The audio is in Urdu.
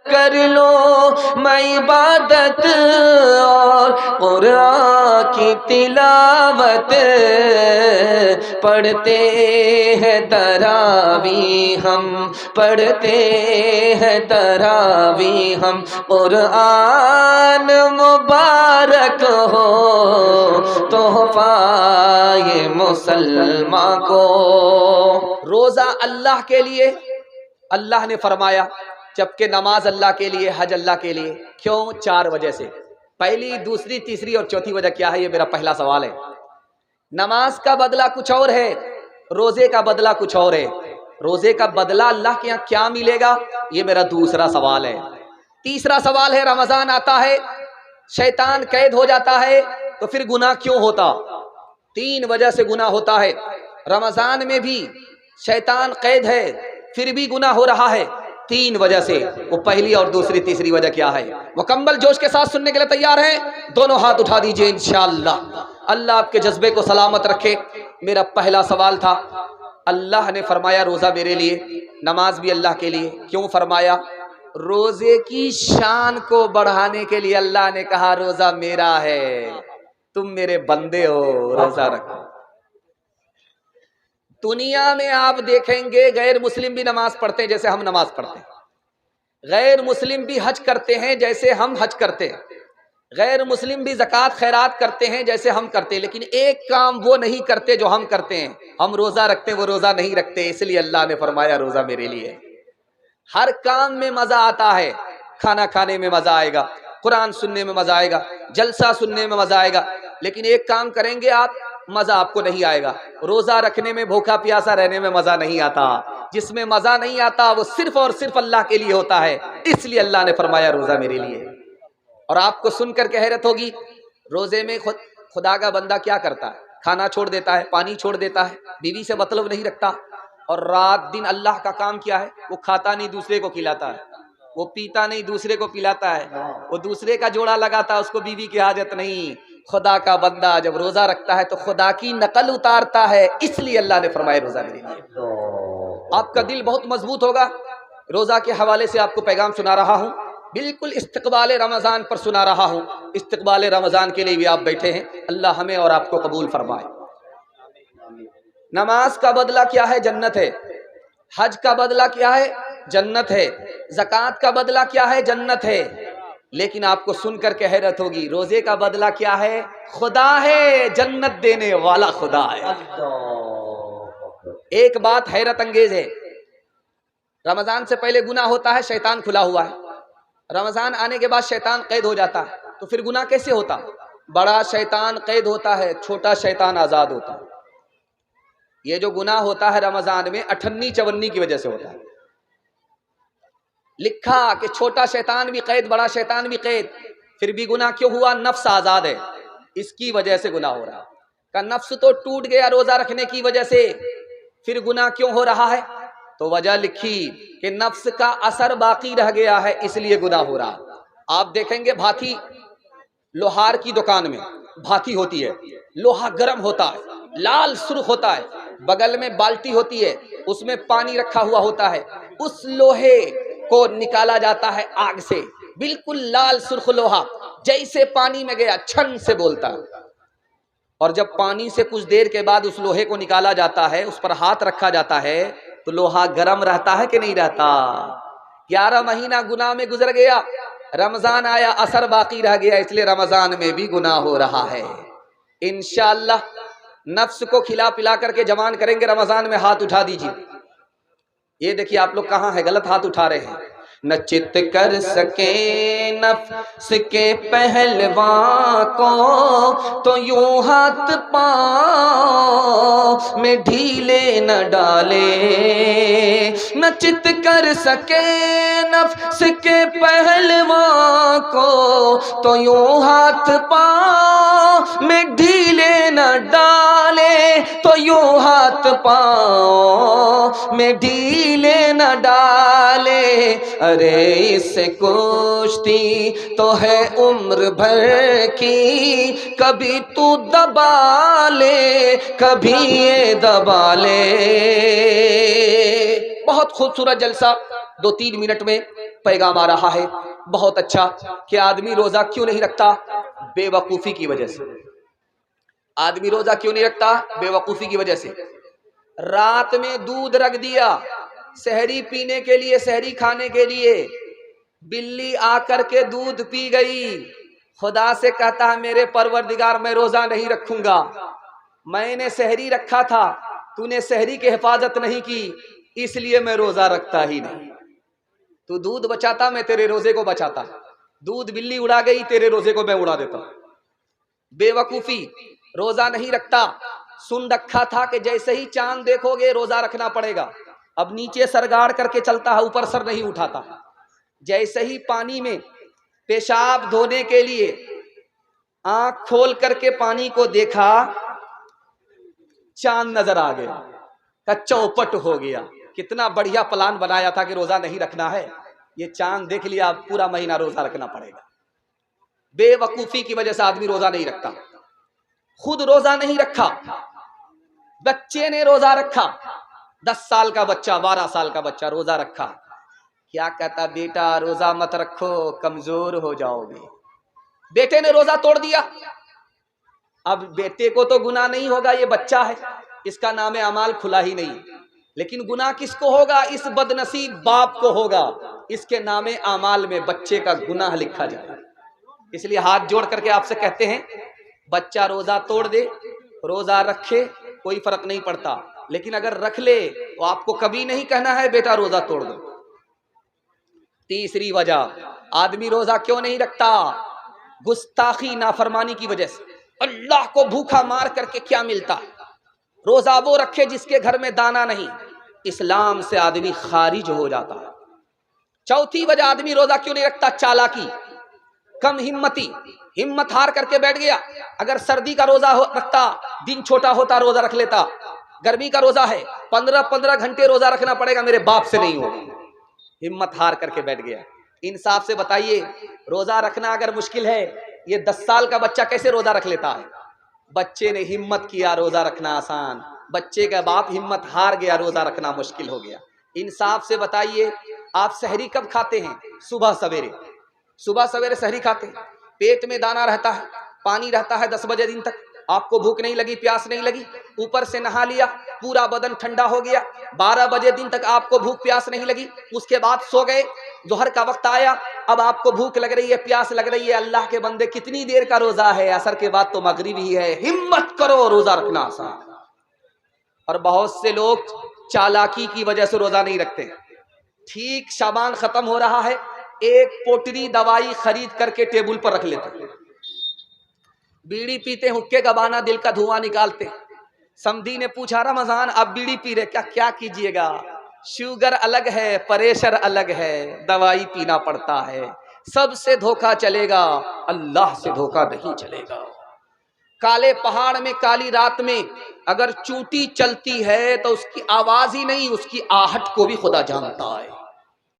کر لو میں عبادت اور قرآن کی تلاوت، پڑھتے ہیں تراویح ہم، پڑھتے ہیں تراویح ہم، قرآن مبارک ہو تحفہ یہ مسلمان کو۔ روزہ اللہ کے لیے اللہ نے فرمایا، جبکہ نماز اللہ کے لیے، حج اللہ کے لیے۔ کیوں؟ 4 وجہ سے۔ پہلی، دوسری، تیسری اور چوتھی وجہ کیا ہے؟ یہ میرا پہلا سوال ہے۔ نماز کا بدلہ کچھ اور ہے، روزے کا بدلہ کچھ اور ہے۔ روزے کا بدلہ اللہ کے یہاں کیا ملے گا؟ یہ میرا دوسرا سوال ہے۔ تیسرا سوال ہے، رمضان آتا ہے، شیطان قید ہو جاتا ہے، تو پھر گناہ کیوں ہوتا؟ 3 وجہ سے گناہ ہوتا ہے۔ رمضان میں بھی شیطان قید ہے، پھر بھی گناہ ہو رہا ہے 3 وجہ سے۔ وہ پہلی اور دوسری تیسری وجہ کیا ہے؟ مکمل جوش کے ساتھ سننے کے لیے تیار ہیں؟ دونوں ہاتھ اٹھا دیجئے انشاءاللہ۔ اللہ آپ کے جذبے کو سلامت رکھے۔ میرا پہلا سوال تھا، اللہ نے فرمایا روزہ میرے لیے، نماز بھی اللہ کے لیے۔ کیوں فرمایا؟ روزے کی شان کو بڑھانے کے لیے اللہ نے کہا روزہ میرا ہے، تم میرے بندے ہو، روزہ رکھو۔ دنیا میں آپ دیکھیں گے غیر مسلم بھی نماز پڑھتے ہیں جیسے ہم نماز پڑھتے ہیں، غیر مسلم بھی حج کرتے ہیں جیسے ہم حج کرتے ہیں، غیر مسلم بھی زکوٰۃ خیرات کرتے ہیں جیسے ہم کرتے ہیں، لیکن ایک کام وہ نہیں کرتے جو ہم کرتے ہیں۔ ہم روزہ رکھتے ہیں، وہ روزہ نہیں رکھتے، اس لیے اللہ نے فرمایا روزہ میرے لیے۔ ہر کام میں مزہ آتا ہے، کھانا کھانے میں مزہ آئے گا، قرآن سننے میں مزہ آئے گا، جلسہ سننے میں مزہ آئے گا، لیکن ایک کام کریں گے آپ، مزہ آپ کو نہیں آئے گا۔ روزہ رکھنے میں، بھوکا پیاسا رہنے میں مزہ نہیں آتا۔ جس میں مزہ نہیں آتا وہ صرف اور صرف اللہ کے لیے ہوتا ہے، اس لیے اللہ نے فرمایا روزہ میرے لیے۔ اور آپ کو سن کر کے حیرت ہوگی، روزے میں خدا کا بندہ کیا کرتا ہے؟ کھانا چھوڑ دیتا ہے، پانی چھوڑ دیتا ہے، بیوی سے مطلب نہیں رکھتا، اور رات دن اللہ کا کام کیا ہے؟ وہ کھاتا نہیں دوسرے کو کھلاتا ہے، وہ پیتا نہیں دوسرے کو پلاتا ہے، وہ دوسرے کا جوڑا لگاتا ہے، اس کو بیوی کی حاجت نہیں۔ خدا کا بندہ جب روزہ رکھتا ہے تو خدا کی نقل اتارتا ہے، اس لیے اللہ نے فرمایا روزہ میرے لیے۔ آپ کا دل بہت مضبوط ہوگا۔ روزہ کے حوالے سے آپ کو پیغام سنا رہا ہوں، بالکل استقبال رمضان پر سنا رہا ہوں۔ استقبال رمضان کے لیے بھی آپ بیٹھے ہیں، اللہ ہمیں اور آپ کو قبول فرمائے۔ نماز کا بدلہ کیا ہے؟ جنت ہے۔ حج کا بدلہ کیا ہے؟ جنت ہے۔ زکوٰۃ کا بدلہ کیا ہے؟ جنت ہے۔ لیکن آپ کو سن کر کے حیرت ہوگی، روزے کا بدلہ کیا ہے؟ خدا ہے، جنت دینے والا خدا ہے۔ ایک بات حیرت انگیز ہے، رمضان سے پہلے گناہ ہوتا ہے، شیطان کھلا ہوا ہے۔ رمضان آنے کے بعد شیطان قید ہو جاتا ہے، تو پھر گناہ کیسے ہوتا؟ بڑا شیطان قید ہوتا ہے، چھوٹا شیطان آزاد ہوتا ہے۔ یہ جو گناہ ہوتا ہے رمضان میں 58 54 کی وجہ سے ہوتا ہے۔ لکھا کہ چھوٹا شیطان بھی قید، بڑا شیطان بھی قید، پھر بھی گناہ کیوں ہوا؟ نفس آزاد ہے، اس کی وجہ سے گناہ ہو رہا ہے۔ کہ نفس تو ٹوٹ گیا روزہ رکھنے کی وجہ سے، پھر گناہ کیوں ہو رہا ہے؟ تو وجہ لکھی کہ نفس کا اثر باقی رہ گیا ہے، اس لیے گناہ ہو رہا ہے۔ آپ دیکھیں گے بھاتی، لوہار کی دکان میں بھاتی ہوتی ہے، لوہا گرم ہوتا ہے، لال سرخ ہوتا ہے، بغل میں بالٹی ہوتی ہے، اس میں پانی رکھا ہوا ہوتا ہے، اس لوہے کو نکالا جاتا ہے آگ سے، بالکل لال سرخ لوہا، جیسے پانی میں گیا چھن سے بولتا ہے۔ اور جب پانی سے کچھ دیر کے بعد اس لوہے کو نکالا جاتا ہے، اس پر ہاتھ رکھا جاتا ہے، تو لوہا گرم رہتا ہے کہ نہیں رہتا؟ 11 مہینہ گناہ میں گزر گیا، رمضان آیا، اثر باقی رہ گیا، اس لیے رمضان میں بھی گناہ ہو رہا ہے۔ انشاءاللہ نفس کو کھلا پلا کر کے جوان کریں گے رمضان میں۔ ہاتھ اٹھا دیجیے۔ یہ دیکھیے آپ لوگ کہاں ہیں، غلط ہاتھ اٹھا رہے ہیں۔ نہ چت کر سکے نفس کے پہلوان کو، تو یوں ہاتھ پاؤں میں ڈھیلے نہ ڈالے۔ نہ چت کر سکے نفس کے پہلوان کو، تو یوں ہاتھ پاؤں میں ڈھیلے نہ ڈالے، تو یوں ہاتھ پاؤں میں ڈھیلے نہ ڈالے۔ ارے اس سے کشتی تو ہے عمر بھر کی، کبھی تو دبا لے کبھی یہ دبا لے۔ بہت خوبصورت جلسہ 2-3 منٹ میں پیغام آ رہا ہے بہت اچھا کہ آدمی روزہ کیوں نہیں رکھتا؟ بے وقوفی کی وجہ سے۔ آدمی روزہ کیوں نہیں رکھتا؟ بے وقوفی کی وجہ سے۔ رات میں دودھ رکھ دیا سحری پینے کے لیے، سحری کھانے کے لیے، بلی آ کر کے دودھ پی گئی، خدا سے کہتا ہے میرے پروردگار میں روزہ نہیں رکھوں گا، میں نے سحری رکھا تھا، تو نے سحری کی حفاظت نہیں کی، اس لیے میں روزہ رکھتا ہی نہیں۔ تو دودھ بچاتا، میں تیرے روزے کو بچاتا، دودھ بلی اڑا گئی، تیرے روزے کو میں اڑا دیتا۔ بے وقوفی، روزہ نہیں رکھتا، سن رکھا تھا کہ جیسے ہی چاند دیکھو گے روزہ رکھنا پڑے گا، اب نیچے سر گاڑ کر کے چلتا ہے، اوپر سر نہیں اٹھاتا۔ جیسے ہی پانی میں پیشاب دھونے کے لیے آنکھ کھول کر کے پانی کو دیکھا، چاند نظر آ گیا، کا چوپٹ ہو گیا، کتنا بڑھیا پلان بنایا تھا کہ روزہ نہیں رکھنا ہے، یہ چاند دیکھ لیا، پورا مہینہ روزہ رکھنا پڑے گا۔ بے وقوفی کی وجہ سے آدمی روزہ نہیں رکھتا۔ خود روزہ نہیں رکھا، بچے نے روزہ رکھا، 10 سال کا بچہ، 12 سال کا بچہ روزہ رکھا، کیا کہتا؟ بیٹا روزہ مت رکھو، کمزور ہو جاؤ گے۔ بیٹے نے روزہ توڑ دیا۔ اب بیٹے کو تو گناہ نہیں ہوگا، یہ بچہ ہے، اس کا نام اعمال کھلا ہی نہیں، لیکن گناہ کس کو ہوگا؟ اس بد نصیب باپ کو ہوگا، اس کے نام اعمال میں بچے کا گناہ لکھا جائے۔ اس لیے ہاتھ جوڑ کر کے آپ سے کہتے ہیں، بچہ روزہ توڑ دے، روزہ رکھے، کوئی فرق نہیں پڑتا، لیکن اگر رکھ لے تو آپ کو کبھی نہیں کہنا ہے بیٹا روزہ توڑ دو۔ تیسری وجہ آدمی روزہ کیوں نہیں رکھتا؟ گستاخی، نافرمانی کی وجہ سے۔ اللہ کو بھوکا مار کر کے کیا ملتا؟ روزہ وہ رکھے جس کے گھر میں دانا نہیں، اسلام سے آدمی خارج ہو جاتا ہے۔ چوتھی وجہ آدمی روزہ کیوں نہیں رکھتا؟ چالاکی، کم ہمتی، ہمت ہار کر کے بیٹھ گیا۔ اگر سردی کا روزہ رکھتا، دن چھوٹا ہوتا، روزہ رکھ لیتا۔ گرمی کا روزہ ہے، 15 گھنٹے روزہ رکھنا پڑے گا، میرے باپ سے نہیں ہوگا، ہمت ہار کر کے بیٹھ گیا۔ انصاف سے بتائیے، روزہ رکھنا اگر مشکل ہے، یہ 10 سال کا بچہ کیسے روزہ رکھ لیتا ہے؟ بچے نے ہمت کیا، روزہ رکھنا آسان، بچے کا باپ ہمت ہار گیا، روزہ رکھنا مشکل ہو گیا۔ انصاف سے بتائیے، آپ سحری کب کھاتے ہیں؟ صبح سویرے، صبح سویرے سحری کھاتے ہیں، پیٹ میں دانا رہتا ہے، پانی رہتا ہے 10 بجے دن تک، آپ کو بھوک نہیں لگی، پیاس نہیں لگی، اوپر سے نہا لیا، پورا بدن ٹھنڈا ہو گیا، 12 بجے دن تک آپ کو بھوک پیاس نہیں لگی، اس کے بعد سو گئے، ظہر کا وقت آیا، اب آپ کو بھوک لگ رہی ہے، پیاس لگ رہی ہے، اللہ کے بندے کتنی دیر کا روزہ ہے؟ عصر کے بعد تو مغرب ہی ہے، ہمت کرو، روزہ رکھنا آسان۔ اور بہت سے لوگ چالاکی کی وجہ سے روزہ نہیں رکھتے۔ ٹھیک شعبان ختم ہو رہا ہے، ایک پوٹلی دوائی خرید کر کے ٹیبل پر رکھ لیتے، بیڑی پیتے، حکے کا بہانا، دل کا دھواں نکالتے۔ سمدھی نے پوچھا رمضان اب بیڑی پی رہے، کیا کیجئے گا؟ شوگر الگ ہے، پریشر الگ ہے، دوائی پینا پڑتا ہے، سب سے دھوکا چلے گا، اللہ سے دھوکا نہیں چلے گا۔ کالے پہاڑ میں کالی رات میں اگر چونٹی چلتی ہے تو اس کی آواز ہی نہیں، اس کی آہٹ کو بھی خدا جانتا ہے۔